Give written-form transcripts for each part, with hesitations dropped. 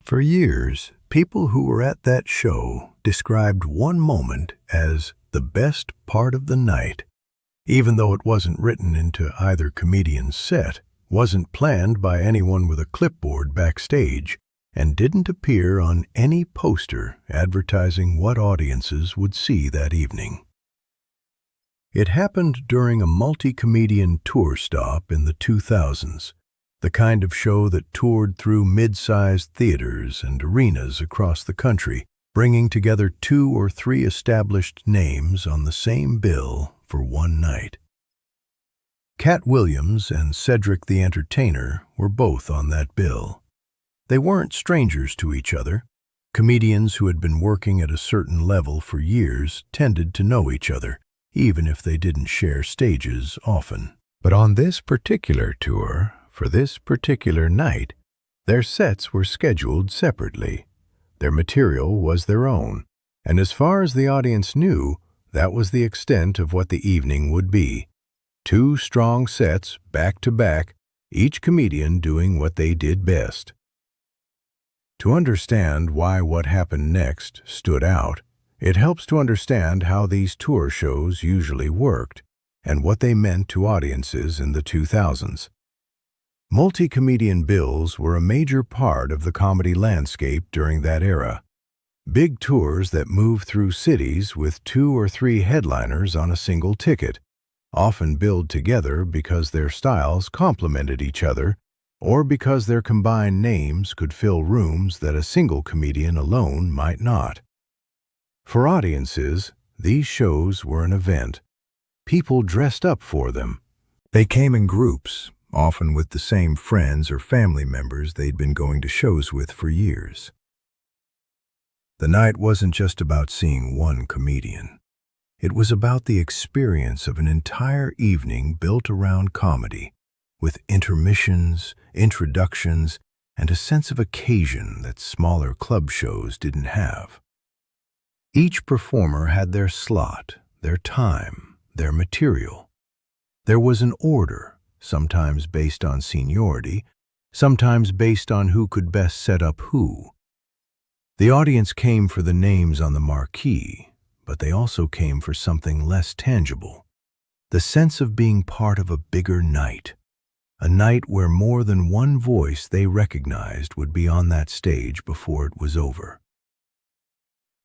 For years, people who were at that show described one moment as the best part of the night, even though it wasn't written into either comedian's set, wasn't planned by anyone with a clipboard backstage, and didn't appear on any poster advertising what audiences would see that evening. It happened during a multi-comedian tour stop in the 2000s, the kind of show that toured through mid-sized theaters and arenas across the country, bringing together 2 or 3 established names on the same bill for one night. Katt Williams and Cedric the Entertainer were both on that bill. They weren't strangers to each other. Comedians who had been working at a certain level for years tended to know each other, even if they didn't share stages often. But on this particular tour, for this particular night, their sets were scheduled separately. Their material was their own, and as far as the audience knew, that was the extent of what the evening would be. 2 strong sets, back to back, each comedian doing what they did best. To understand why what happened next stood out, it helps to understand how these tour shows usually worked and what they meant to audiences in the 2000s. Multi-comedian bills were a major part of the comedy landscape during that era. Big tours that moved through cities with 2 or 3 headliners on a single ticket, often billed together because their styles complemented each other or because their combined names could fill rooms that a single comedian alone might not. For audiences, these shows were an event. People dressed up for them. They came in groups, often with the same friends or family members they'd been going to shows with for years. The night wasn't just about seeing one comedian. It was about the experience of an entire evening built around comedy, with intermissions, introductions, and a sense of occasion that smaller club shows didn't have. Each performer had their slot, their time, their material. There was an order, sometimes based on seniority, sometimes based on who could best set up who. The audience came for the names on the marquee, but they also came for something less tangible, the sense of being part of a bigger night, a night where more than one voice they recognized would be on that stage before it was over.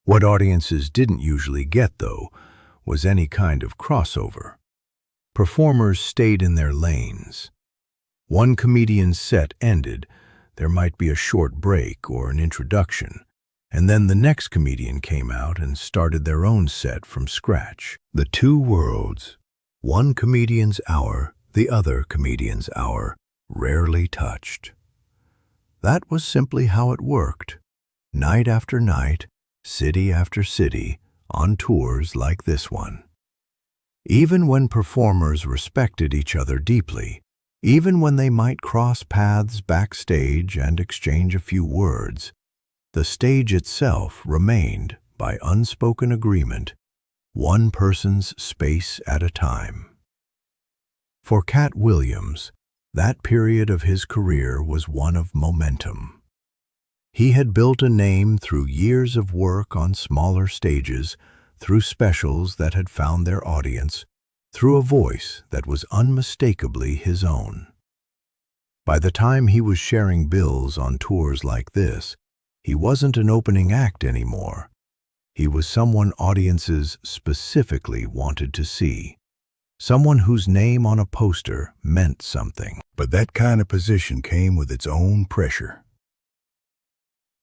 What audiences didn't usually get, though, was any kind of crossover. Performers stayed in their lanes. One comedian's set ended, there might be a short break or an introduction, and then the next comedian came out and started their own set from scratch. The 2 worlds, one comedian's hour, the other comedian's hour, rarely touched. That was simply how it worked, night after night, city after city, on tours like this one. Even when performers respected each other deeply, even when they might cross paths backstage and exchange a few words, the stage itself remained, by unspoken agreement, one person's space at a time. For Katt Williams, that period of his career was one of momentum. He had built a name through years of work on smaller stages, through specials that had found their audience, through a voice that was unmistakably his own. By the time he was sharing bills on tours like this, he wasn't an opening act anymore. He was someone audiences specifically wanted to see, someone whose name on a poster meant something. But that kind of position came with its own pressure.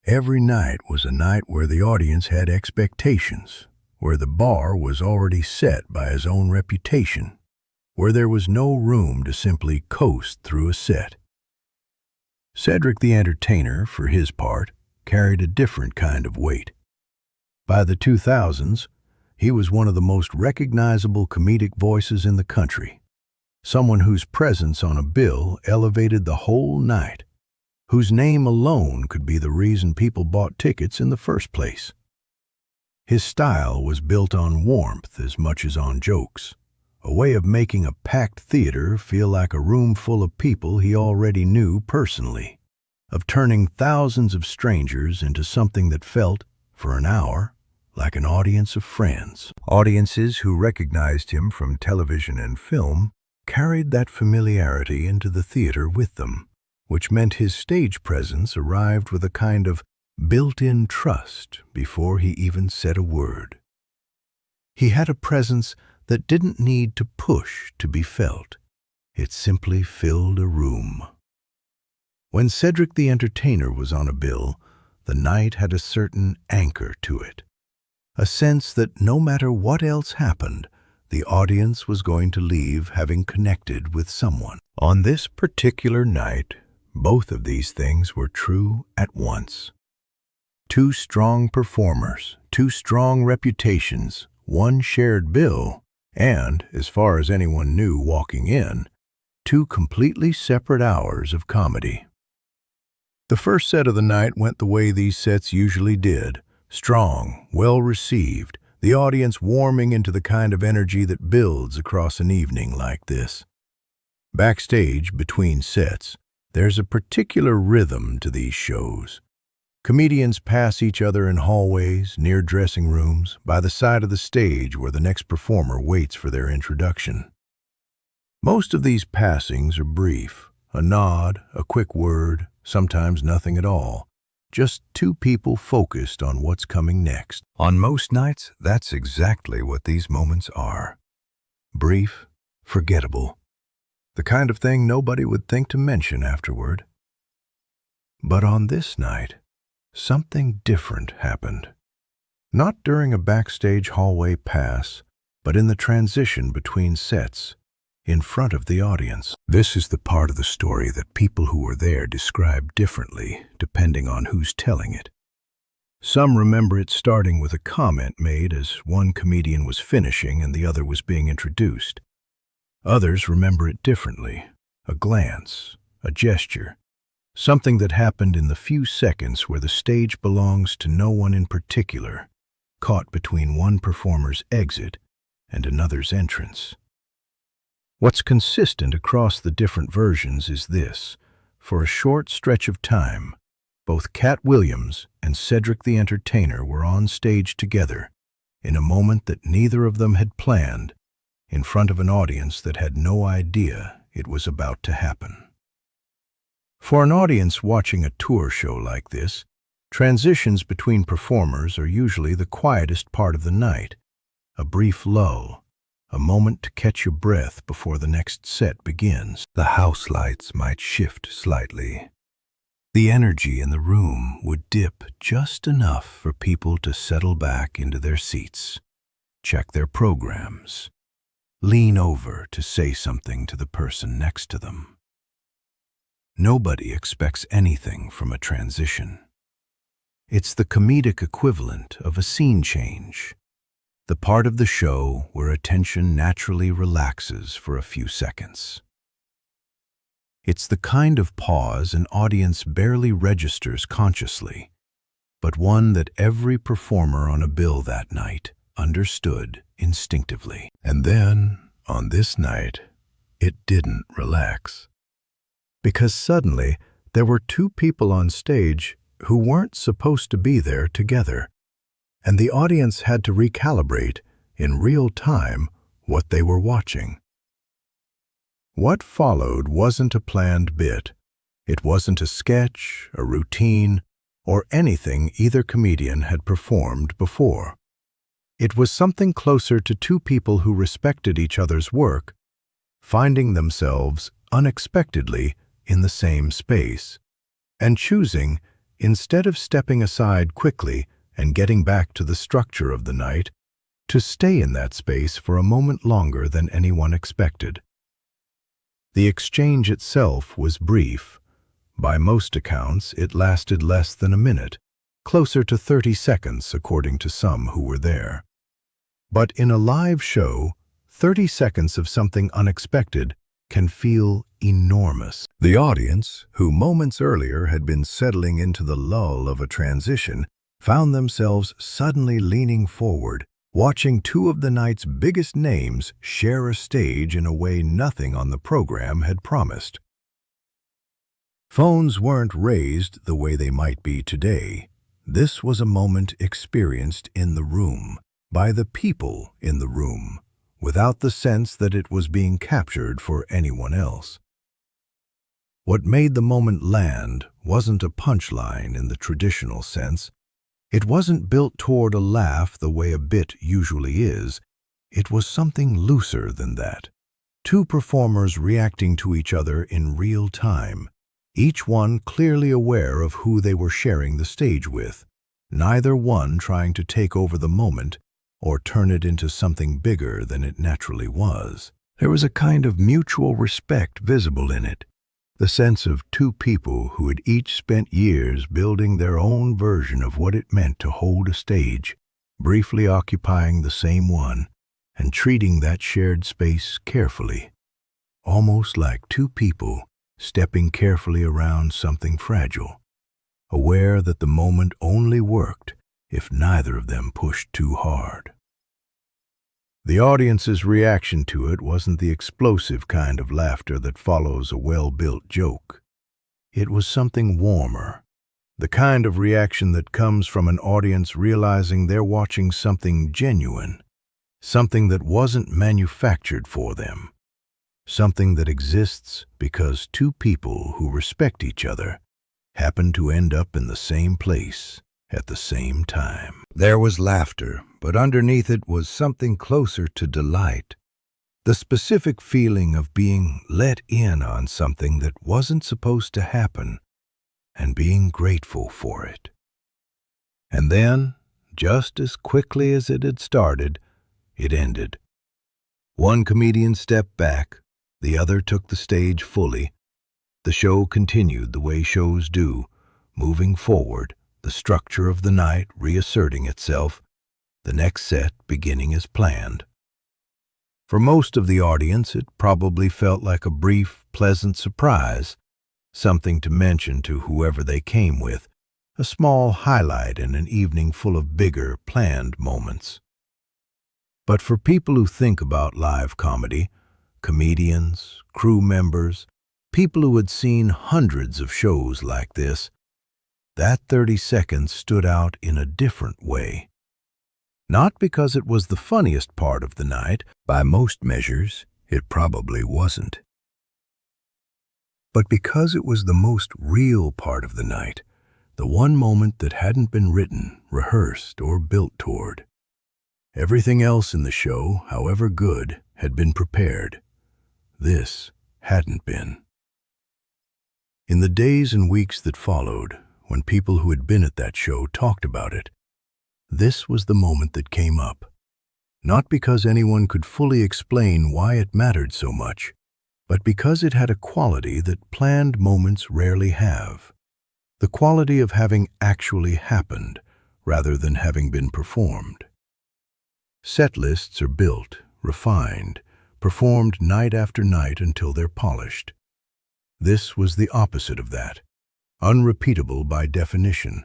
Every night was a night where the audience had expectations, where the bar was already set by his own reputation, where there was no room to simply coast through a set. Cedric the Entertainer, for his part, carried a different kind of weight. By the 2000s, he was one of the most recognizable comedic voices in the country, someone whose presence on a bill elevated the whole night, whose name alone could be the reason people bought tickets in the first place. His style was built on warmth as much as on jokes, a way of making a packed theater feel like a room full of people he already knew personally. of turning thousands of strangers into something that felt, for an hour, like an audience of friends. Audiences who recognized him from television and film carried that familiarity into the theater with them, which meant his stage presence arrived with a kind of built-in trust before he even said a word. He had a presence that didn't need to push to be felt. It simply filled a room. When Cedric the Entertainer was on a bill, the night had a certain anchor to it, a sense that no matter what else happened, the audience was going to leave having connected with someone. On this particular night, both of these things were true at once. Two strong performers, two strong reputations, one shared bill, and, as far as anyone knew walking in, two completely separate hours of comedy. The first set of the night went the way these sets usually did, strong, well-received, the audience warming into the kind of energy that builds across an evening like this. Backstage, between sets, there's a particular rhythm to these shows. Comedians pass each other in hallways, near dressing rooms, by the side of the stage where the next performer waits for their introduction. Most of these passings are brief, a nod, a quick word, sometimes nothing at all, just two people focused on what's coming next. On most nights, that's exactly what these moments are. Brief, forgettable, the kind of thing nobody would think to mention afterward. But on this night, something different happened. Not during a backstage hallway pass, but in the transition between sets, in front of the audience. This is the part of the story that people who were there describe differently, depending on who's telling it. Some remember it starting with a comment made as one comedian was finishing and the other was being introduced. Others remember it differently, a glance, a gesture, something that happened in the few seconds where the stage belongs to no one in particular, caught between one performer's exit and another's entrance. What's consistent across the different versions is this: for a short stretch of time, both Katt Williams and Cedric the Entertainer were on stage together, in a moment that neither of them had planned, in front of an audience that had no idea it was about to happen. For an audience watching a tour show like this, transitions between performers are usually the quietest part of the night, a brief lull, a moment to catch your breath before the next set begins. The house lights might shift slightly. The energy in the room would dip just enough for people to settle back into their seats, check their programs, lean over to say something to the person next to them. Nobody expects anything from a transition. It's the comedic equivalent of a scene change, the part of the show where attention naturally relaxes for a few seconds. It's the kind of pause an audience barely registers consciously, but one that every performer on a bill that night understood instinctively. And then, on this night, it didn't relax. Because suddenly, there were two people on stage who weren't supposed to be there together, and the audience had to recalibrate, in real time, what they were watching. What followed wasn't a planned bit. It wasn't a sketch, a routine, or anything either comedian had performed before. It was something closer to two people who respected each other's work, finding themselves unexpectedly in the same space, and choosing, instead of stepping aside quickly and getting back to the structure of the night, to stay in that space for a moment longer than anyone expected. The exchange itself was brief. By most accounts, it lasted less than a minute, closer to 30 seconds according to some who were there. But in a live show, 30 seconds of something unexpected can feel enormous. The audience, who moments earlier had been settling into the lull of a transition, found themselves suddenly leaning forward, watching two of the night's biggest names share a stage in a way nothing on the program had promised. Phones weren't raised the way they might be today. This was a moment experienced in the room, by the people in the room, without the sense that it was being captured for anyone else. What made the moment land wasn't a punchline in the traditional sense. It wasn't built toward a laugh the way a bit usually is. It was something looser than that. Two performers reacting to each other in real time, each one clearly aware of who they were sharing the stage with, neither one trying to take over the moment or turn it into something bigger than it naturally was. There was a kind of mutual respect visible in it, the sense of two people who had each spent years building their own version of what it meant to hold a stage, briefly occupying the same one, and treating that shared space carefully, almost like two people stepping carefully around something fragile, aware that the moment only worked if neither of them pushed too hard. The audience's reaction to it wasn't the explosive kind of laughter that follows a well-built joke. It was something warmer, the kind of reaction that comes from an audience realizing they're watching something genuine, something that wasn't manufactured for them, something that exists because two people who respect each other happen to end up in the same place at the same time. There was laughter, but underneath it was something closer to delight, the specific feeling of being let in on something that wasn't supposed to happen and being grateful for it. And then, just as quickly as it had started, it ended. One comedian stepped back, the other took the stage fully. The show continued the way shows do, moving forward, the structure of the night reasserting itself, the next set beginning as planned. For most of the audience, it probably felt like a brief, pleasant surprise, something to mention to whoever they came with, a small highlight in an evening full of bigger, planned moments. But for people who think about live comedy, comedians, crew members, people who had seen hundreds of shows like this, that 30 seconds stood out in a different way. Not because it was the funniest part of the night, by most measures, it probably wasn't. But because it was the most real part of the night, the one moment that hadn't been written, rehearsed, or built toward. Everything else in the show, however good, had been prepared. This hadn't been. In the days and weeks that followed, when people who had been at that show talked about it, this was the moment that came up. Not because anyone could fully explain why it mattered so much, but because it had a quality that planned moments rarely have. The quality of having actually happened, rather than having been performed. Set lists are built, refined, performed night after night until they're polished. This was the opposite of that. Unrepeatable by definition,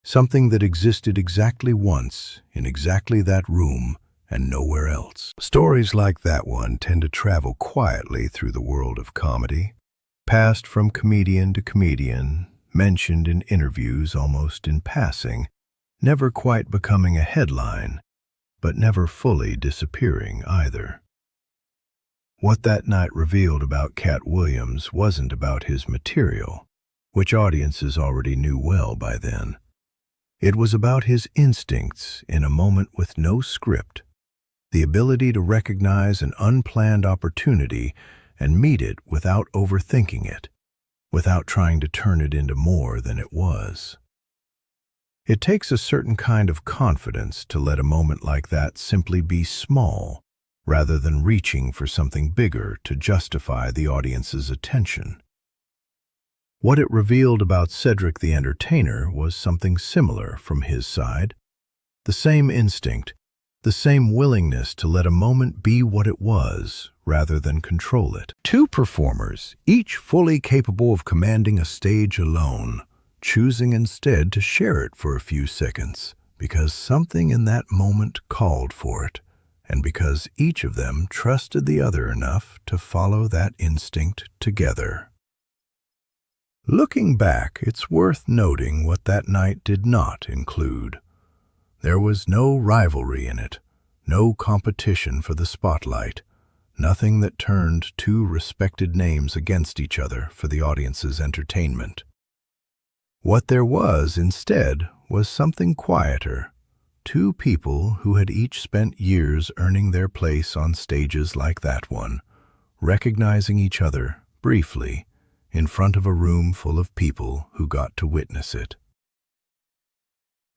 something that existed exactly once, in exactly that room, and nowhere else. Stories like that one tend to travel quietly through the world of comedy, passed from comedian to comedian, mentioned in interviews almost in passing, never quite becoming a headline, but never fully disappearing either. What that night revealed about Katt Williams wasn't about his material, which audiences already knew well by then. It was about his instincts in a moment with no script, the ability to recognize an unplanned opportunity and meet it without overthinking it, without trying to turn it into more than it was. It takes a certain kind of confidence to let a moment like that simply be small, rather than reaching for something bigger to justify the audience's attention. What it revealed about Cedric the Entertainer was something similar from his side. The same instinct, the same willingness to let a moment be what it was, rather than control it. Two performers, each fully capable of commanding a stage alone, choosing instead to share it for a few seconds, because something in that moment called for it, and because each of them trusted the other enough to follow that instinct together. Looking back, it's worth noting what that night did not include. There was no rivalry in it, no competition for the spotlight, nothing that turned two respected names against each other for the audience's entertainment. What there was, instead, was something quieter. Two people who had each spent years earning their place on stages like that one, recognizing each other, briefly, in front of a room full of people who got to witness it.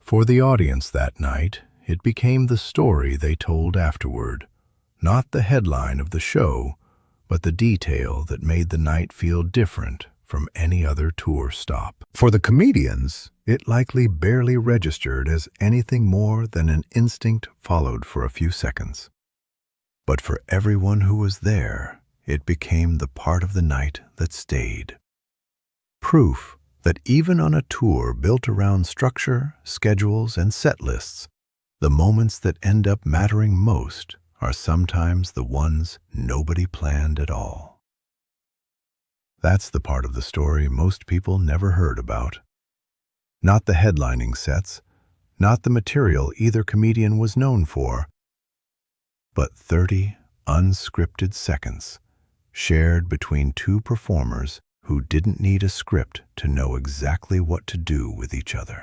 For the audience that night, it became the story they told afterward, not the headline of the show, but the detail that made the night feel different from any other tour stop. For the comedians, it likely barely registered as anything more than an instinct followed for a few seconds. But for everyone who was there, it became the part of the night that stayed. Proof that even on a tour built around structure, schedules, and set lists, the moments that end up mattering most are sometimes the ones nobody planned at all. That's the part of the story most people never heard about. Not the headlining sets, not the material either comedian was known for, but 30 unscripted seconds shared between two performers who didn't need a script to know exactly what to do with each other.